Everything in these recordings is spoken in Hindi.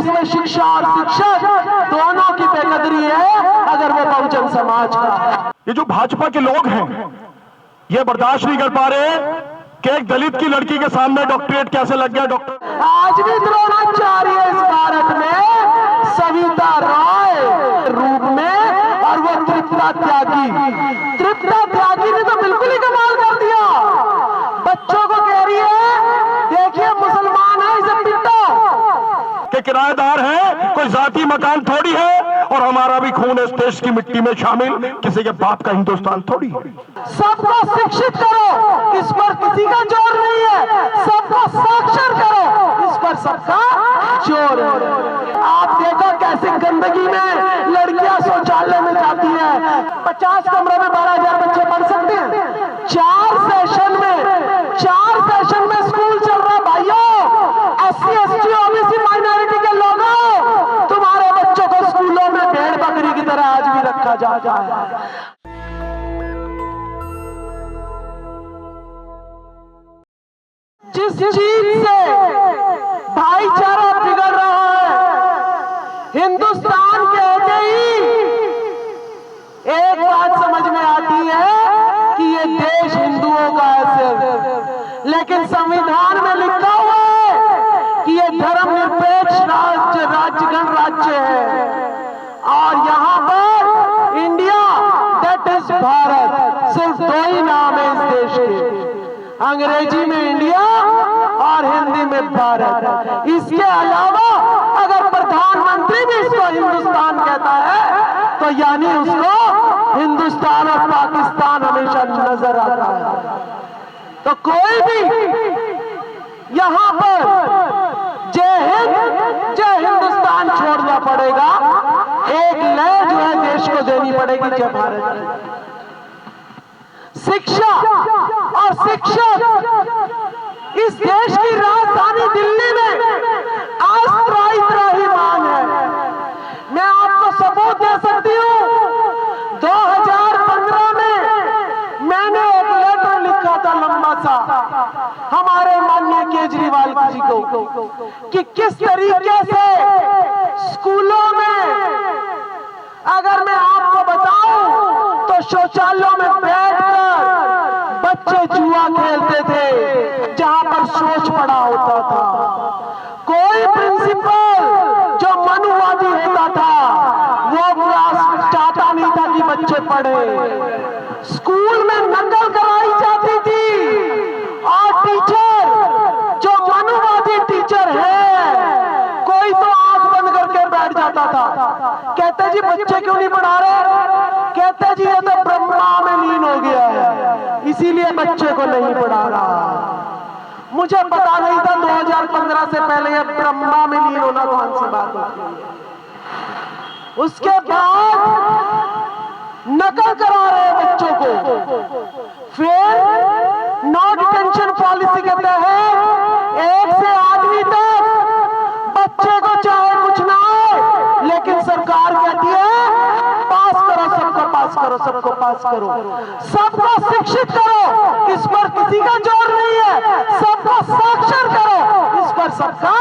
देश में शिक्षा और शिक्षक दोनों की बेकदरी है अगर वो बहुजन समाज का है। ये जो भाजपा के लोग हैं ये बर्दाश्त नहीं कर पा रहे कि एक दलित की लड़की के सामने डॉक्टरेट कैसे लग गया। डॉक्टर आज भी द्रोणाचार्य है इस भारत में सविता राय रूप में, और वो तृप्ता त्यागी ने तो बिल्कुल ही कमाल कर दिया। बच्चों को कह रही है देखिए मुसलमान है इसे पिटो, के किराएदार है, कोई जाती मकान थोड़ी है, और हमारा भी खून इस देश की मिट्टी में शामिल, किसी के बाप का हिंदुस्तान थोड़ी है। सबको शिक्षित करो, इस पर किसी का जोर नहीं है। सबको साक्षर करो, इस पर सबका जोर है। आप देखो कैसी गंदगी में लड़कियां शौचालय में जाती हैं। 50 कमरों में 12,000 बच्चे पढ़ सकते हैं। 4 सेशन में स्कूल चल रहा। भाइयों, SC ST OBC माइनॉरिटी के लोगों, तुम्हारे बच्चों को स्कूलों में भेड़ बकरी की तरह आज भी रखा जाता है। जिस चीज से भाईचारा बिगड़ रहा है, हिंदुस्तान कहते ही एक बात समझ में आती है कि ये देश हिंदुओं का है सिर्फ, लेकिन संविधान में लिखा हुआ है कि ये धर्मनिरपेक्ष राज्यगण राज्य है। और यहाँ पर इंडिया, दैट इज भारत, सिर्फ 2 ही नाम है इस देश के, अंग्रेजी में इंडिया और हिंदी में भारत। इसके अलावा अगर प्रधानमंत्री भी इसको हिंदुस्तान कहता है तो यानी उसको हिंदुस्तान और पाकिस्तान हमेशा नजर आता है। तो कोई भी यहां पर जय हिंद जय हिंदुस्तान छोड़ना पड़ेगा, एक लय जो है देश को देनी पड़ेगी जय भारत की। शिक्षा और शिक्षक इस देश की राजधानी दिल्ली में आज त्राही-त्राहीमाम है। मैं आपको सबूत दे सकती हूं। 2015 में मैंने एक लेटर लिखा था लंबा सा हमारे माननीय केजरीवाल जी को कि किस तरीके से स्कूलों में, अगर मैं आपको बताऊं तो शौचालयों में बैठकर बच्चे जुआ खेलते थे जहां पर शौच पड़ा होता था। कोई प्रिंसिपल जो मनुवादी होता था वो क्लास चाहता नहीं था कि बच्चे पढ़े। स्कूल में नकल कराई जाती थी और टीचर जो मनुवादी टीचर है कोई तो आंख बंद करके बैठ जाता था। कहते जी बच्चे क्यों नहीं पढ़ा रहे? कहते जी ये तो ब्रह्मा में लीन हो गया है इसीलिए बच्चे को नहीं पढ़ा रहा। मुझे पता नहीं था 2015 से पहले ये ब्रह्मा में लीन होना कौन सी बात होती है। उसके बाद नकल करा रहे बच्चों को, फिर नो डिटेंशन पॉलिसी के तहत 1 से 8वीं तक बच्चे को चाहे कुछ ना आए लेकिन सरकार कहती है पास करो, सबको पास करो, सबको पास करो, सबको शिक्षित करो, इस पर किसी का जोर नहीं है, सबको साक्षर करो, इस पर सबका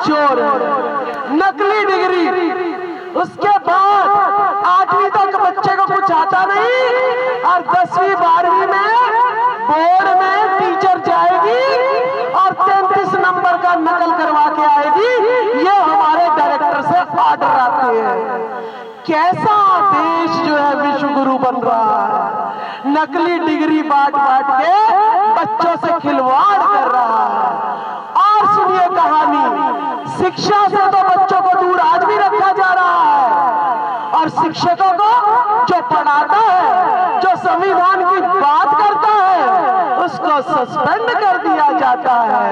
जोर है। नकली डिग्री, उसके बाद 8वीं तक बच्चे को कुछ आता नहीं और 10वीं 12वीं में बोर्ड में टीचर जाएगी और 33 नंबर का नकल करवा के आएगी। ये हमारे डायरेक्टर से ऑर्डर आते हैं। कैसा देश जो है विश्व गुरु बन रहा है, नकली डिग्री बांट बांट के बच्चों से खिलवाड़ कर रहा है। और सुनिए कहानी, शिक्षा से तो बच्चों को दूर आज भी रखा जा रहा है और शिक्षकों को जो पढ़ाता है, जो संविधान की बात करता है, उसको सस्पेंड कर दिया जाता है।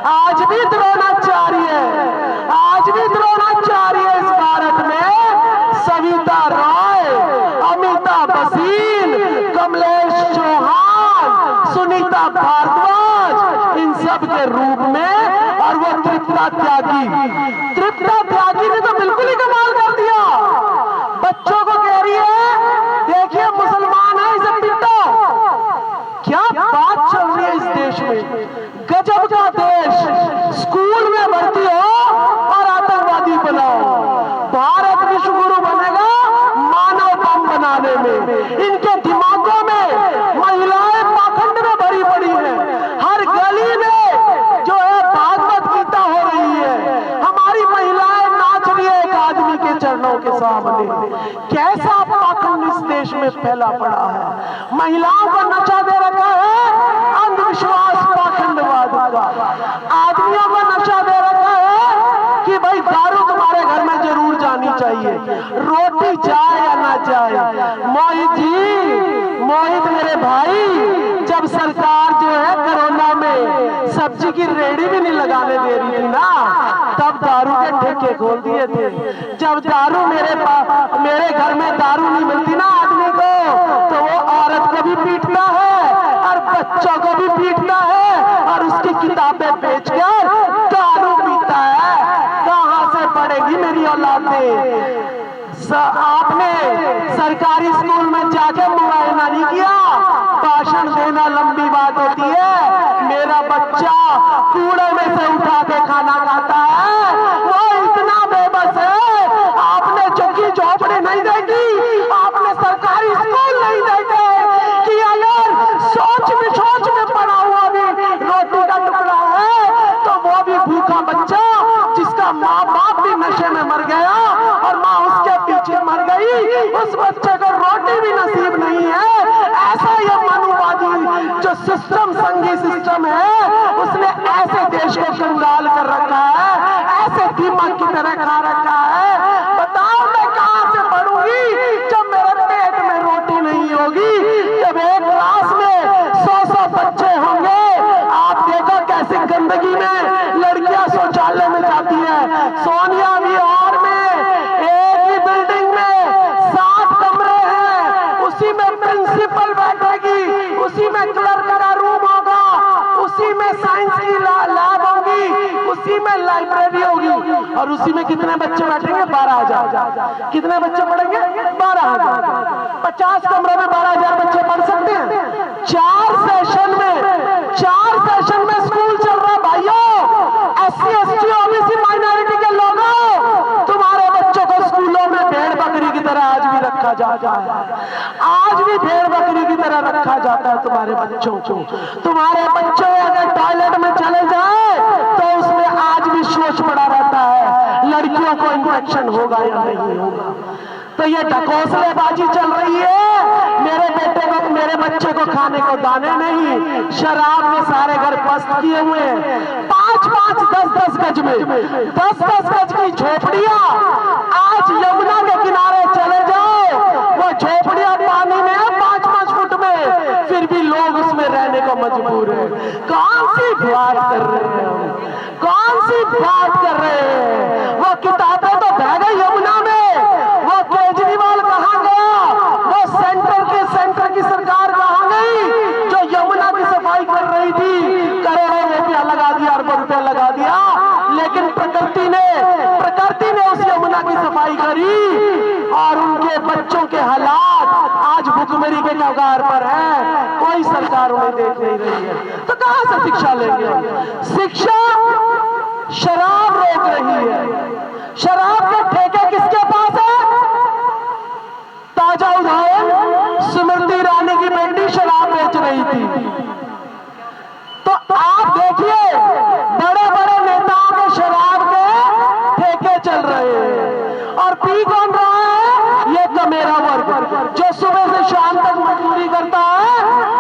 आज भी द्रोणाचार्य इस भारत में सविता राय, अमिताभ बच्चन, कमलेश चौहान, सुनीता भारद्वाज, इन सब के रूप में, और वो तृप्ता त्यागी ने तो बिल्कुल ही कमाल कर दिया। बच्चों को कह रही है देखिए मुसलमान है इसे पिटो। क्या बात चल रही है इस देश में, गजब का देश। स्कूल में भर्ती हो और आतंकवादी सामने। कैसा पाखंड इस देश में फैला पड़ा है। महिलाओं को नशा दे रखा है अंधविश्वास पाखंडवाद का। आदमियों को नशा दे रखा है कि भाई दारू तुम्हारे घर में जरूर जानी चाहिए, रोटी जाए या ना जाए। मोहित जी, मोहित मेरे भाई, जब सरकार जो है कोरोना में सब्जी की रेहड़ी भी नहीं लगाने दे रही थी ना, तब दारू के ठेके खोल दिए थे। जब दारू मेरे घर में दारू नहीं मिलती ना आदमी को, तो वो औरत को भी पीटता है और बच्चों को भी पीटता है और उसकी किताबें बेचकर दारू पीता है। कहां से पढ़ेगी मेरी औलादें? आपने सरकारी स्कूल में जाके मुआयना नहीं किया। भाषण देना लंबी बात होती है। मेरा बच्चा कूड़े में से उठा के खाना खाता है, वो इतना बेबस है। आपने झुग्गी झोपड़ी नहीं देखी, आपने सरकारी स्कूल नहीं देखे कि अगर सोच में पड़ा हुआ भी रोटी का टुकड़ा है तो वो भी भूखा बच्चा जिसका माँ बाप भी नशे में मर गया और माँ उसके पीछे मर गई, उस बच्चे को रोटी भी नसीब नहीं है। ऐसा ये मनुवादी जो सिस्टम, संघी सिस्टम है, उसने ऐसे देश को कंगाल कर रखा है, ऐसे दीमक की तरह खा रखा है। बताओ मैं कहां से पढ़ूंगी जब मेरे पेट में रोटी नहीं होगी? जब एक क्लास में 100 बच्चे होंगे, आप देखो कैसी गंदगी में लड़कियां शौचालय में जाती है। सोनिया विहार में एक ही बिल्डिंग में 7 कमरे हैं, उसी में प्रिंसिपल बैठेगी, उसी में क्लर्क का रूम होगा, उसी में साइंस की लैब होगी, उसी में लाइब्रेरी होगी और उसी में कितने बच्चे बैठेंगे? 12,000। कितने बच्चे पढ़ेंगे? 12,000। 50 कमरों में 12,000 बच्चे पढ़ सकते हैं। 4 सेशन में स्कूल चल रहा। भाइयों, SC ST OBC माइनॉरिटी के लोगों, तुम्हारे बच्चों को स्कूलों में भेड़ बकरी की तरह आज भी रखा जाता है। आज भी भेड़ बकरी की तरह रखा जाता है तुम्हारे बच्चों को। तुम्हारे बच्चे अगर टॉयलेट में चले जाए तो उसमें आज भी शोष पड़ा रहता है, लड़कियों को इंफेक्शन होगा या नहीं होगा। तो ये ढकोसलेबाजी चल रही है। मेरे बच्चे को खाने को दाने नहीं, शराब में सारे घर पस्त किए हुए हैं। 5-5, 10-10 गज में 10-10 गज की झोपड़ियां। आज यमुना के किनारे चले जाओ, वो झोपड़ियां पानी में है 5-5 फुट में, फिर भी लोग उसमें रहने को मजबूर है। कौन सी बात कर रहे हैं? कौन सी बात कर रहे हैं? वो किताबें तो बह गई यमुना में। वो केजरीवाल कहां गया? वो सेंटर की सरकार कहां गई जो यमुना की सफाई कर रही थी? करोड़ों रुपया लगा दिया, अरबों रुपया लगा दिया, लेकिन प्रकृति ने उस यमुना की सफाई करी और उनके बच्चों के हालात आज भुखमरी के कगार पर है। कोई सरकार उन्हें देख नहीं रही है। तो कहां से शिक्षा लेंगे? शिक्षा शराब रोक रही है। शराब के ठेके किसके पास है? ताजा उदाहरण, स्मृति ईरानी की बेटी शराब बेच रही थी। तो आप देखिए, बड़े बड़े नेताओं के शराब के ठेके चल रहे हैं और पी कौन रहा है? ये कमेरा वर्ग जो सुबह से शाम तक मजदूरी करता है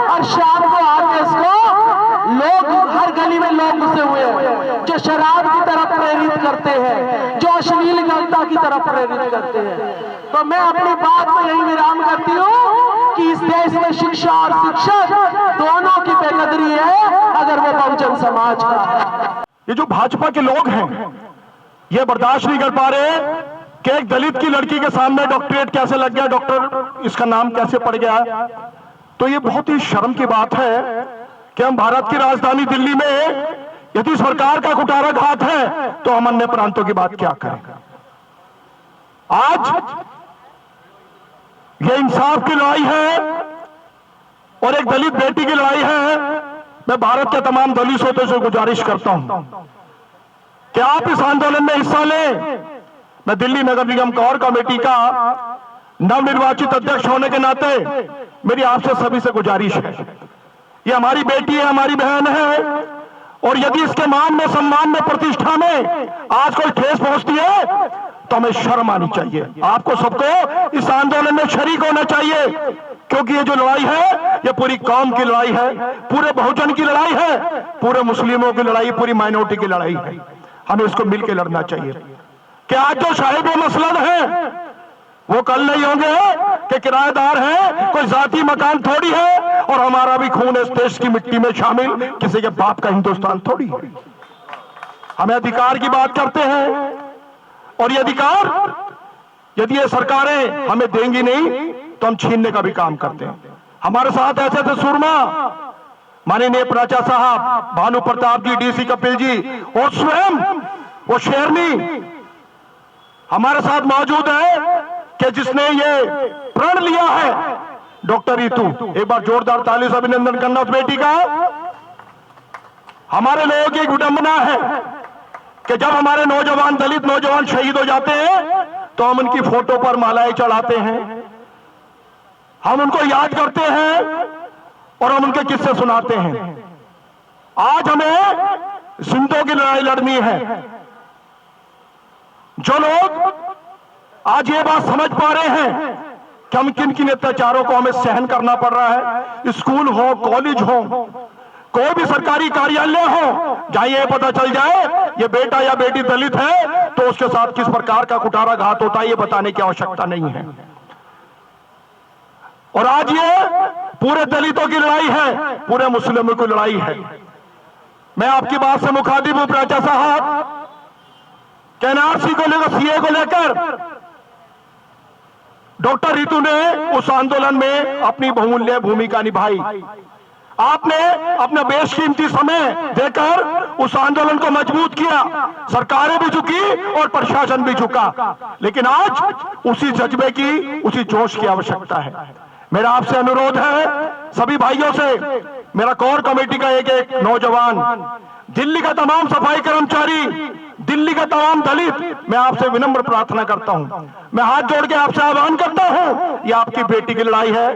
और शाम को आके इसको लोग, हर गली में लोग घुसे हुए हैं जो शराब की तरफ प्रेरित करते हैं, जो अश्लीलता की तरफ प्रेरित करते हैं। तो मैं अपनी बात में यही विराम करती हूं कि इस देश में शिक्षा और शिक्षक दोनों की बेकदरी है अगर वो बहुजन समाज का है। ये जो भाजपा के लोग हैं, ये बर्दाश्त नहीं कर पा रहे कि एक दलित की लड़की के सामने डॉक्टरेट कैसे लग गया, डॉक्टर इसका नाम कैसे पड़ गया। तो ये बहुत ही शर्म की बात है कि हम भारत की राजधानी दिल्ली में यदि सरकार का कुठाराघात है तो हम अन्य प्रांतों की बात क्या करें। आज ये इंसाफ की लड़ाई है और एक दलित बेटी की लड़ाई है। मैं भारत के तमाम दलितों से गुजारिश करता हूं कि आप इस आंदोलन में हिस्सा लें। मैं दिल्ली नगर निगम कोर कमेटी का नवनिर्वाचित अध्यक्ष होने के नाते मेरी आपसे सभी से गुजारिश है, ये हमारी बेटी है, हमारी बहन है और यदि इसके मान में, सम्मान में, प्रतिष्ठा में आज कोई ठेस पहुंचती है तो हमें शर्म आनी चाहिए। आपको सबको इस आंदोलन में शरीक होना चाहिए, क्योंकि ये जो लड़ाई है ये पूरी कौम की लड़ाई है, पूरे बहुजन की लड़ाई है, पूरे मुस्लिमों की लड़ाई, पूरी माइनॉरिटी की लड़ाई है। हमें इसको मिलकर लड़ना चाहिए कि आज जो साहिब मसलन है वो कल नहीं होंगे कि किराएदार है, कोई जाती मकान थोड़ी है, और हमारा भी खून इस देश की मिट्टी में शामिल किसी के बाप का हिंदुस्तान थोड़ी है। हमें अधिकार की बात करते हैं, और ये अधिकार यदि ये सरकारें हमें देंगी नहीं तो हम छीनने का भी काम करते हैं। हमारे साथ ऐसे थे सुरमा, माननीय प्राचा साहब, भानु प्रताप जी, डीसी कपिल जी, और स्वयं वो शेरनी हमारे साथ मौजूद है कि जिसने ये प्रण लिया है, डॉक्टर रीतू। एक बार जोरदार ताली से अभिनंदन करना उस बेटी का। हमारे लोगों की एक विडंबना है कि जब हमारे नौजवान, दलित नौजवान शहीद हो जाते हैं तो हम उनकी फोटो पर मालाएं चढ़ाते हैं, हम उनको याद करते हैं और हम उनके किस्से सुनाते हैं। आज हमें जिंदों की लड़ाई लड़नी है। जो लोग आज ये बात समझ पा रहे हैं कि हम किन किन अत्याचारों को हमें सहन करना पड़ रहा है, स्कूल हो, कॉलेज हो, कोई भी सरकारी कार्यालय हो, जहां ये पता चल जाए ये बेटा या बेटी दलित है तो उसके साथ किस प्रकार का कुठाराघात होता है, ये बताने की आवश्यकता नहीं है। और आज ये पूरे दलितों की लड़ाई है, पूरे मुस्लिमों की लड़ाई है। मैं आपकी बात से मुखातिब हूं प्राचा साहब, एनआरसी को लेकर, सीए को लेकर डॉक्टर रीतू ने उस आंदोलन में अपनी बहुमूल्य भूमिका निभाई। आपने अपना बेशकीमती समय देकर उस आंदोलन को मजबूत किया, सरकारें भी झुकी और प्रशासन भी झुका, लेकिन आज उसी जज्बे की, उसी जोश की आवश्यकता है। मेरा आपसे अनुरोध है सभी भाइयों से, मेरा कोर कमेटी का एक एक नौजवान, दिल्ली का तमाम सफाई कर्मचारी, दिल्ली का तमाम दलित, मैं आपसे विनम्र प्रार्थना करता हूं, मैं हाथ जोड़ के आपसे आह्वान करता हूं, ये आपकी बेटी की लड़ाई है,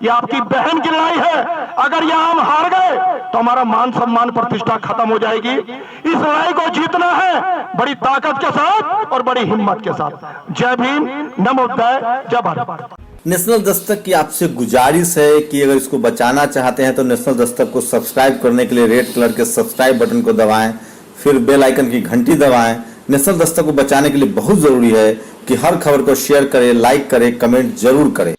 ये आपकी बहन की लड़ाई है। अगर यह हम हार गए तो हमारा मान सम्मान, प्रतिष्ठा खत्म हो जाएगी। इस लड़ाई को जीतना है बड़ी ताकत के साथ और बड़ी हिम्मत के साथ। जय भीम, नमो बुद्धाय, जय भारत। नेशनल दस्तक की आपसे गुजारिश है कि अगर इसको बचाना चाहते हैं तो नेशनल दस्तक को सब्सक्राइब करने के लिए रेड कलर के सब्सक्राइब बटन को दबाएं, फिर बेल आइकन की घंटी दबाएं। नेशनल दस्तक को बचाने के लिए बहुत जरूरी है कि हर खबर को शेयर करें, लाइक करें, कमेंट जरूर करें।